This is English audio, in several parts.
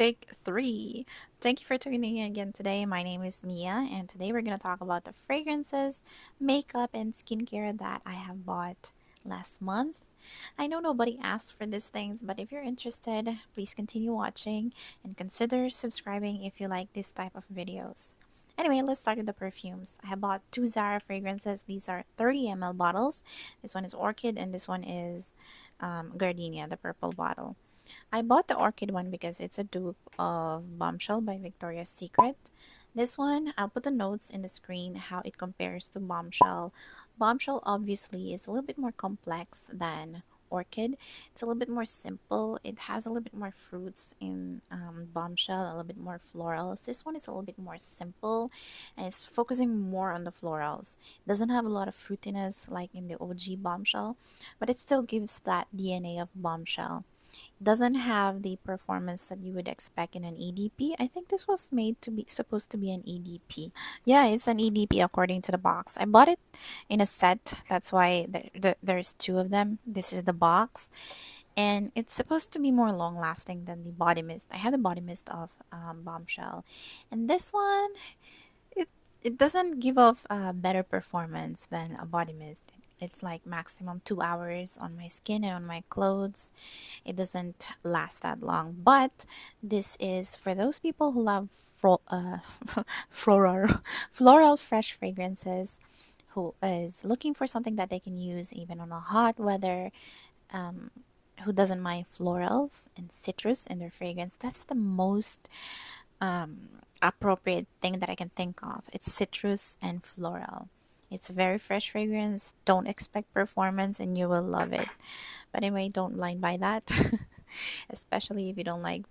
Take three. Thank you for tuning in again today. My name is Mia, and today we're going to talk about the fragrances, makeup, and skincare that I have bought last month. I know nobody asked for these things, but if you're interested, please continue watching and consider subscribing if you like this type of videos. Anyway, let's start with the perfumes. I have bought two Zara fragrances. These are 30 ml bottles. This one is Orchid, and this one is Gardenia, the purple bottle. I bought the orchid one because it's a dupe of Bombshell by Victoria's Secret. This one, I'll put the notes in the screen how it compares to Bombshell. Bombshell obviously is a little bit more complex than Orchid. It's a little bit more simple. It has a little bit more fruits in Bombshell, a little bit more florals. This one is a little bit more simple and it's focusing more on the florals. It doesn't have a lot of fruitiness like in the OG Bombshell, but it still gives that DNA of Bombshell. Doesn't have the performance that you would expect in an EDP. I think this was made to be supposed to be an EDP. Yeah, it's an EDP according to the box. I bought it in a set. That's why there's two of them. This is the box, and it's supposed to be more long lasting than the body mist. I have the body mist of Bombshell, and this one it it doesn't give off a better performance than a body mist. It's like maximum 2 hours on my skin and on my clothes. It doesn't last that long. But this is for those people who love floral, floral fresh fragrances, who is looking for something that they can use even on a hot weather, um, who doesn't mind florals and citrus in their fragrance. That's the most appropriate thing that I can think of. It's citrus and floral. It's a very fresh fragrance. Don't expect performance and you will love it. But anyway, don't blind buy that. Especially if you don't like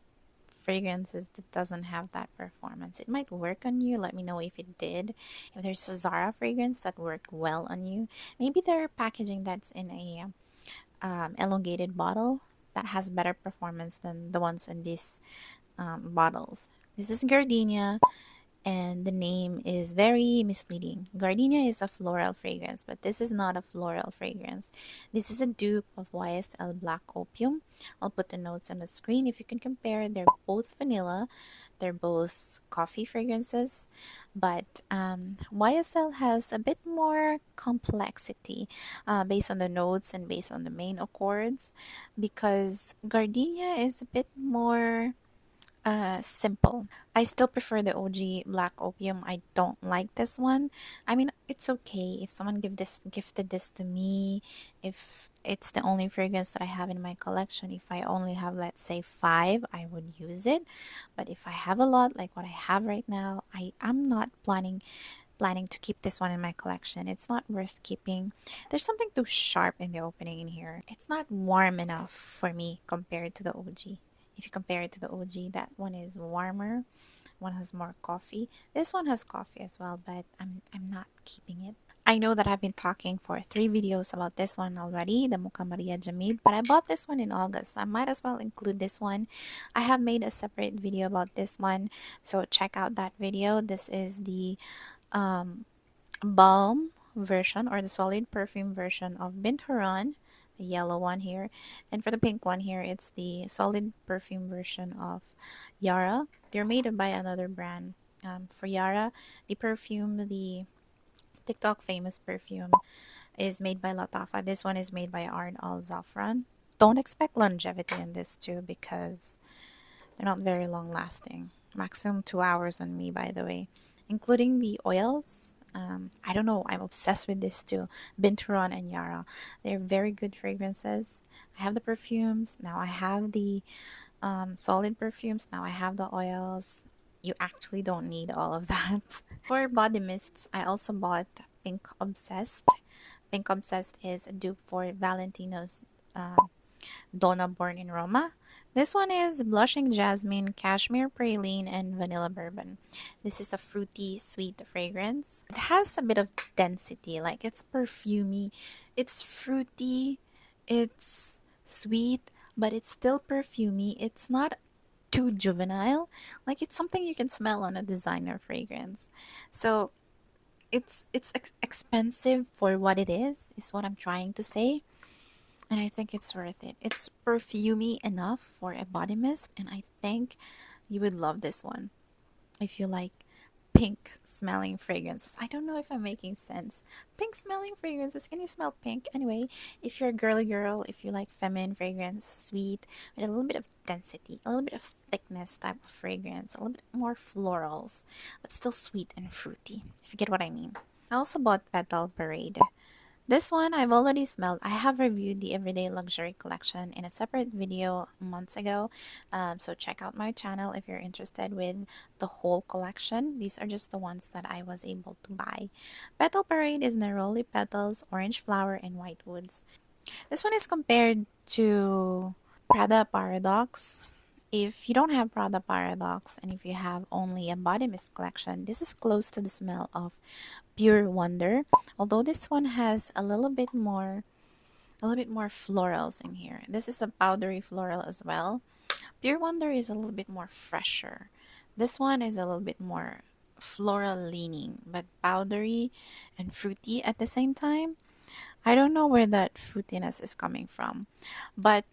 fragrances that doesn't have that performance. It might work on you. Let me know if it did. If there's a Zara fragrance that worked well on you. Maybe their packaging that's in a elongated bottle that has better performance than the ones in these bottles. This is Gardenia, and the name is very misleading. Gardenia is a floral fragrance, but this is not a floral fragrance. This is a dupe of YSL Black Opium. I'll put the notes on the screen. If you can compare, they're both vanilla. They're both coffee fragrances, but YSL has a bit more complexity based on the notes and based on the main accords, because Gardenia is a bit more simple. I still prefer the OG Black Opium. I don't like this one. I mean, it's okay if someone gifted this to me, if it's the only fragrance that I have in my collection. If I only have, let's say, five, I would use it. But if I have a lot like what I have right now, I'm not planning to keep this one in my collection. It's not worth keeping. There's something too sharp in the opening in here. It's not warm enough for me compared to the OG. If you compare it to the OG, that one is warmer. One has more coffee. This one has coffee as well, but I'm not keeping it. I know that I've been talking for 3 videos about this one already, the Muka Maria Jamid, but I bought this one in August. I might as well include this one. I have made a separate video about this one, so check out that video. This is the um, balm version or the solid perfume version of Bint Haran, the yellow one here, and for the pink one here, it's the solid perfume version of Yara. They're made by another brand. For Yara, the perfume, the TikTok famous perfume, is made by Latafa. This one is made by Ard Al Zafran. Don't expect longevity in this too, because they're not very long lasting. Maximum 2 hours on me, by the way, including the oils. I don't know. I'm obsessed with this too. Binturon and Yara. They're very good fragrances. I have the perfumes. Now I have the solid perfumes. Now I have the oils. You actually don't need all of that. For body mists, I also bought Pink Obsessed. Pink Obsessed is a dupe for Valentino's Donna Born in Roma. This one is Blushing Jasmine, Cashmere Praline, and Vanilla Bourbon. This is a fruity, sweet fragrance. It has a bit of density, like it's perfumey. It's fruity, it's sweet, but it's still perfumey. It's not too juvenile. Like it's something you can smell on a designer fragrance. So it's expensive for what it is what I'm trying to say, and I think it's worth it. It's perfumey enough for a body mist, and I think You would love this one if you like pink smelling fragrances. I don't know if I'm making sense. Pink smelling fragrances. Can you smell pink? Anyway, if you're a girly girl, if you like feminine fragrance, sweet, with a little bit of density, a little bit of thickness type of fragrance, a little bit more florals, but still sweet and fruity, if you get what I mean. I also bought Petal Parade. This one I've already smelled. I have reviewed the Everyday Luxury collection in a separate video months ago. So check out my channel if you're interested with the whole collection. These are just the ones that I was able to buy. Petal Parade is neroli petals, orange flower, and white woods. This one is compared to Prada Paradox. If you don't have Prada Paradox and if you have only a body mist collection, this is close to the smell of Pure Wonder. Although this one has a little bit more florals in here. This is a powdery floral as well. Pure Wonder is a little bit more fresher. This one is a little bit more floral leaning, but powdery and fruity at the same time. I don't know where that fruitiness is coming from, but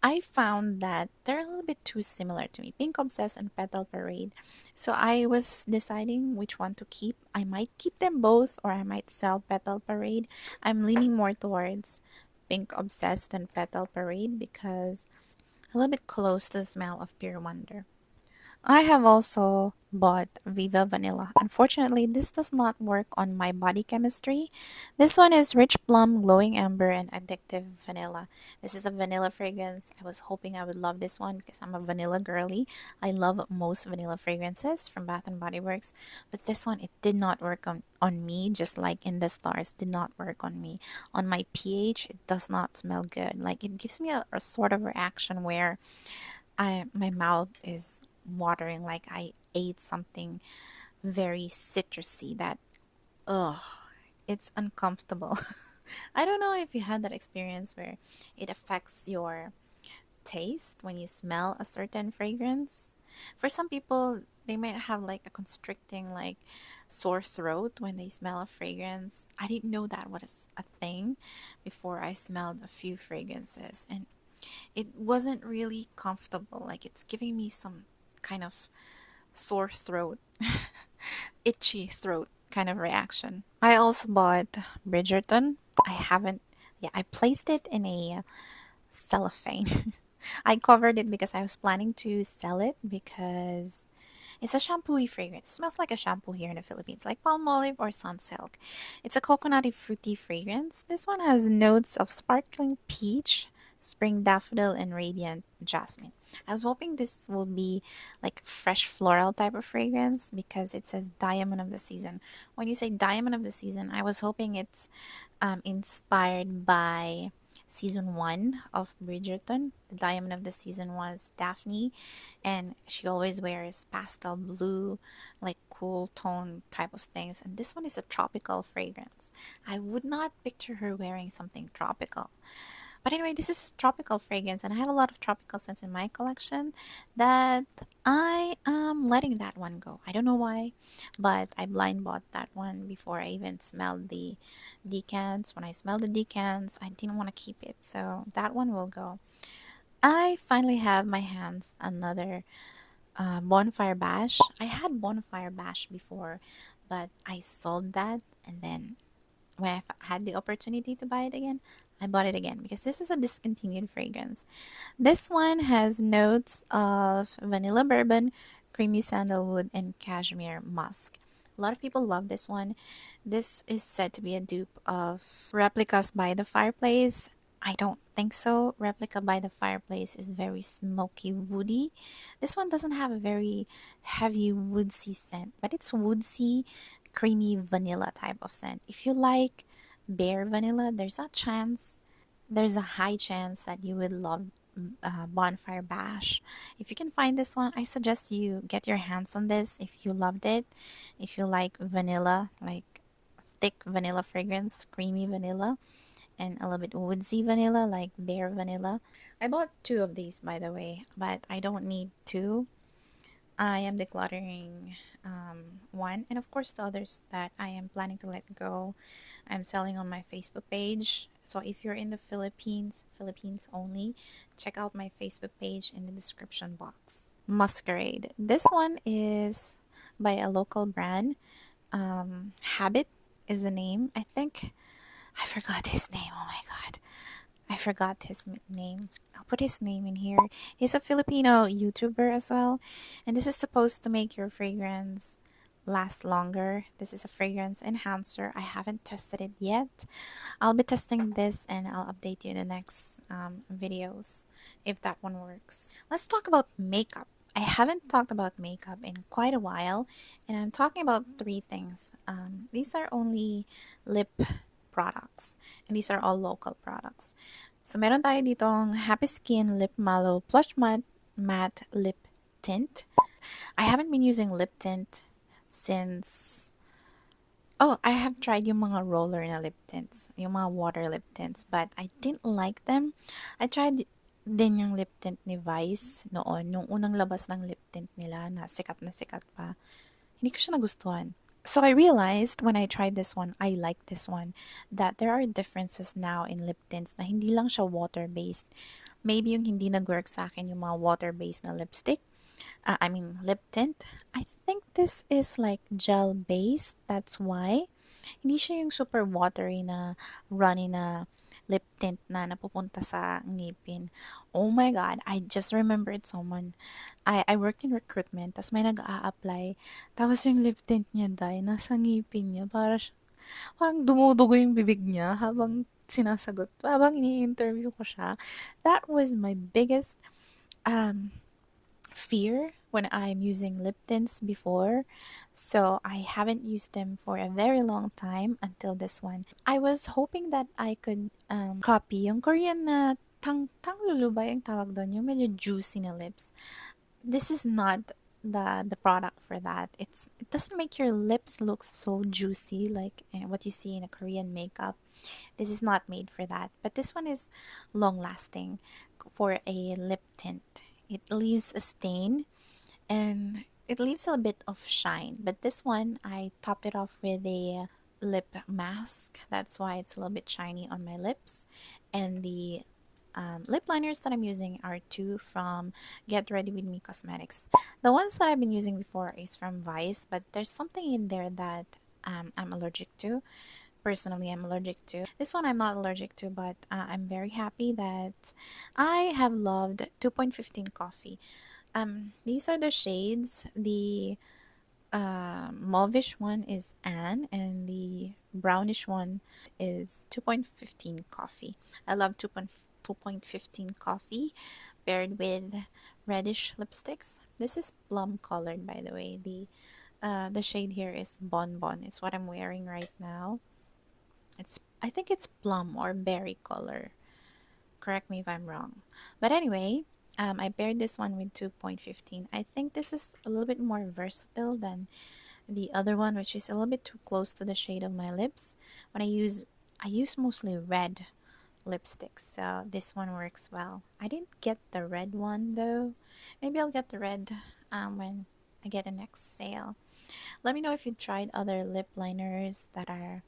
I found that they're a little bit too similar to me. Pink Obsessed and Petal Parade. So I was deciding which one to keep. I might keep them both or I might sell Petal Parade. I'm leaning more towards Pink Obsessed than Petal Parade because a little bit close to the smell of Pure Wonder. I have also bought Viva Vanilla. Unfortunately, this does not work on my body chemistry. This one is Rich Plum, Glowing Amber, and Addictive Vanilla. This is a vanilla fragrance. I was hoping I would love this one because I'm a vanilla girly. I love most vanilla fragrances from Bath and Body Works, but this one, it did not work on me, just like in the stars, did not work on me. On my pH, it does not smell good. Like it gives me a sort of reaction where my mouth is watering like I ate something very citrusy that ugh, it's uncomfortable. I don't know if you had that experience where it affects your taste when you smell a certain fragrance. For some people, they might have like a constricting like sore throat when they smell a fragrance. I didn't know that was a thing before I smelled a few fragrances, and it wasn't really comfortable. Like it's giving me some kind of sore throat, itchy throat kind of reaction. I also bought Bridgerton. I haven't, yeah, I placed it in a cellophane. I covered it because I was planning to sell it because it's a shampoo fragrance. It smells like a shampoo here in the Philippines, like palm olive or sunsilk. It's a coconutty fruity fragrance. This one has notes of sparkling peach, spring daffodil, and radiant jasmine. I was hoping this will be like fresh floral type of fragrance because it says diamond of the season. When you say diamond of the season, I was hoping it's inspired by season one of Bridgerton. The diamond of the season was Daphne, and she always wears pastel blue, like cool tone type of things. And this one is a tropical fragrance. I would not picture her wearing something tropical. But anyway, this is a tropical fragrance, and I have a lot of tropical scents in my collection that I am letting that one go. I don't know why, but I blind bought that one before I even smelled the decants. When I smelled the decants, I didn't want to keep it, so that one will go. I finally have my hands another Bonfire Bash. I had Bonfire Bash before, but I sold that, and then when I had the opportunity to buy it again, I bought it again because this is a discontinued fragrance. This one has notes of vanilla bourbon, creamy sandalwood, and cashmere musk. A lot of people love this one. This is said to be a dupe of Replicas by the Fireplace. I don't think so. Replica by the Fireplace is very smoky, woody. This one doesn't have a very heavy, woodsy scent, but it's woodsy, creamy vanilla type of scent. If you like bare vanilla, there's a high chance that you would love Bonfire Bash. If you can find this one, I suggest you get your hands on this if you loved it. If you like vanilla, like thick vanilla fragrance, creamy vanilla, and a little bit woodsy vanilla, like bare vanilla. I bought two of these, by the way, but I don't need two. I am decluttering one, and of course, the others that I am planning to let go, I'm selling on my Facebook page. So if you're in the Philippines only, check out my Facebook page in the description box. Masquerade. This one is by a local brand. Habit is the name. I think I forgot his name. Oh my god. I forgot his name. I'll put his name in here. He's a Filipino YouTuber as well. And this is supposed to make your fragrance last longer. This is a fragrance enhancer. I haven't tested it yet. I'll be testing this and I'll update you in the next videos if that one works. Let's talk about makeup. I haven't talked about makeup in quite a while, and I'm talking about three things. These are only lip products, and these are all local products. So, meron tayo ditong Happy Skin Lip Mallow Plush Matte Lip Tint. I haven't been using lip tint since. Oh, I have tried yung mga roller na lip tints, yung mga water lip tints, but I didn't like them. I tried din yung lip tint ni Vice noon, nung unang labas ng lip tint nila na sikat pa. Hindi ko siya nagustuhan. So I realized when I tried this one, I like this one, that there are differences now in lip tints na hindi lang siya water-based. Maybe yung hindi nag-work sa akin yung mga water-based na lipstick. I mean lip tint. I think this is like gel based. That's why. Hindi siya yung super watery na runny na lip tint na napupunta sa ngipin. Oh my God, I just remembered someone. I worked in recruitment, tas may nag-a-apply. Tapos yung lip tint niya, nasa ngipin niya. Parang dumudugo yung bibig niya habang sinasagot, habang ini-interview ko siya. That was my biggest um, fear when I'm using lip tints before. So I haven't used them for a very long time until this one. I was hoping that I could copy yung Korean na tanglulu ba yung tawag doon? Yung medyo juicy na lips. This is not the product for that. It doesn't make your lips look so juicy like what you see in a Korean makeup. This is not made for that. But this one is long lasting for a lip tint. It leaves a stain and it leaves a bit of shine. But this one, I topped it off with a lip mask. That's why it's a little bit shiny on my lips. And the lip liners that I'm using are two from Get Ready With Me Cosmetics. The ones that I've been using before is from Vice, but there's something in there that I'm allergic to. Personally, I'm allergic to. This one I'm not allergic to, but I'm very happy that I have loved 2.15 coffee. These are the shades. The mauvish one is Anne, and the brownish one is 2.15 coffee. I love 2.15 coffee paired with reddish lipsticks. This is plum colored, by the way. The shade here is Bonbon. It's what I'm wearing right now. I think it's plum or berry color. Correct me if I'm wrong. But anyway, I paired this one with 2.15. I think this is a little bit more versatile than the other one, which is a little bit too close to the shade of my lips. When I use mostly red lipsticks, so this one works well. I didn't get the red one though. Maybe I'll get the red when I get a next sale. Let me know if you tried other lip liners that are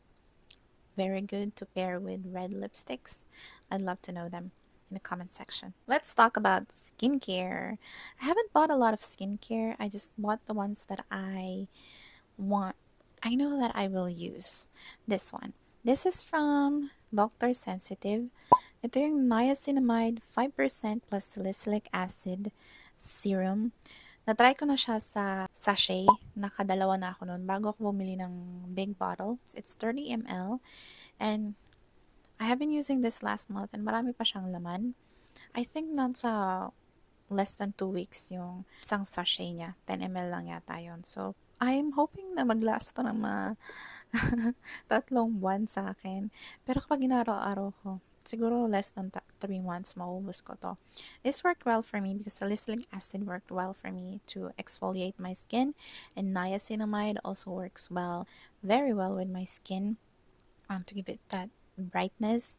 very good to pair with red lipsticks. I'd love to know them in the comment section. Let's talk about skincare. I haven't bought a lot of skincare. I just bought the ones that I want. I know that I will use. This one. This is from Dr. Sensitive. Ito yung niacinamide 5% plus salicylic acid serum. Na-try ko na siya sa sachet. Nakadalawa na ako noon bago ako bumili ng big bottle. It's 30 ml. And I have been using this last month and marami pa siyang laman. I think nasa less than 2 weeks yung isang sachet niya. 10 ml lang yata yun. So, I'm hoping na mag-last to ng mga 3 buwan sa akin. Pero kapag inaraw-araw ko, siguro less than 3 months, maubos ko to. This worked well for me because salicylic acid worked well for me to exfoliate my skin. And niacinamide also works well, very well with my skin to give it that brightness.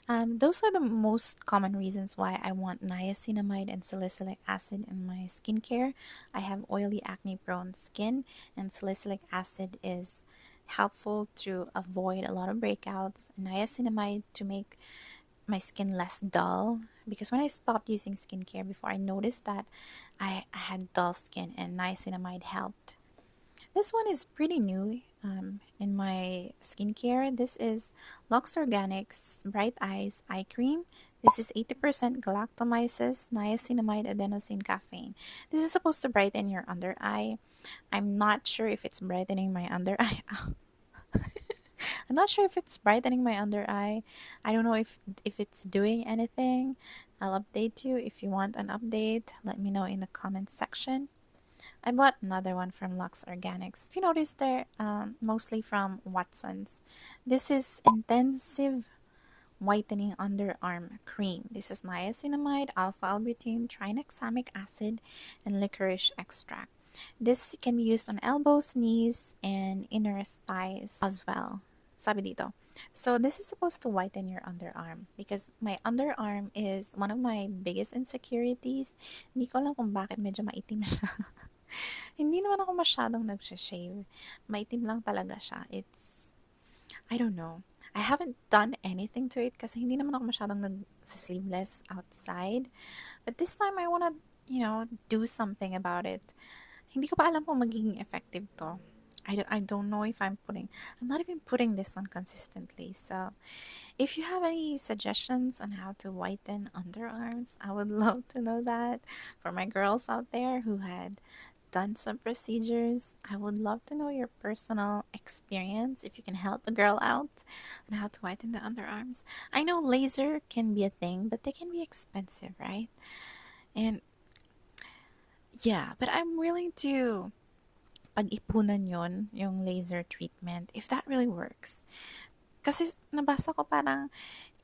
Those are the most common reasons why I want niacinamide and salicylic acid in my skincare. I have oily acne prone skin, and salicylic acid is helpful to avoid a lot of breakouts. Niacinamide to make my skin less dull, because when I stopped using skincare before, I noticed that I had dull skin, and niacinamide helped. This one is pretty new in my skincare. This is Lux Organics Bright Eyes Eye Cream. This is 80% galactomyces, niacinamide, adenosine, caffeine. This is supposed to brighten your under eye. I'm not sure if it's brightening my under eye. I'm not sure if it's brightening my under eye. I don't know if it's doing anything. I'll update you. If you want an update, let me know in the comment section. I bought another one from Lux Organics. If you notice, they're mostly from Watsons. This is Intensive Whitening Underarm Cream. This is niacinamide, alpha-albutine, trinexamic acid, and licorice extract. This can be used on elbows, knees, and inner thighs as well. Sabi dito. So this is supposed to whiten your underarm because my underarm is one of my biggest insecurities. Hindi ko alam kung bakit medyo maitim siya. Hindi naman ako masyadong nagsha-shave. Maitim lang talaga siya. I don't know. I haven't done anything to it kasi hindi naman ako masyadong nag-sleeveless outside. But this time I wanna, do something about it. Hindi ko pa alam kung magiging effective to. I don't know if I'm not even putting this on consistently. So, if you have any suggestions on how to whiten underarms, I would love to know that. For my girls out there who had done some procedures, I would love to know your personal experience if you can help a girl out on how to whiten the underarms. I know laser can be a thing, but they can be expensive, right? And yeah, but I'm willing to pag-ipunan yon, yung laser treatment, if that really works. Kasi nabasa ko parang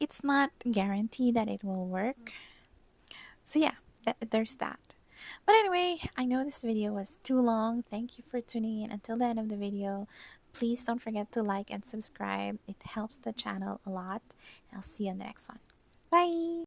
it's not guaranteed that it will work. So yeah, there's that. But anyway, I know this video was too long. Thank you for tuning in until the end of the video. Please don't forget to like and subscribe. It helps the channel a lot. I'll see you on the next one. Bye!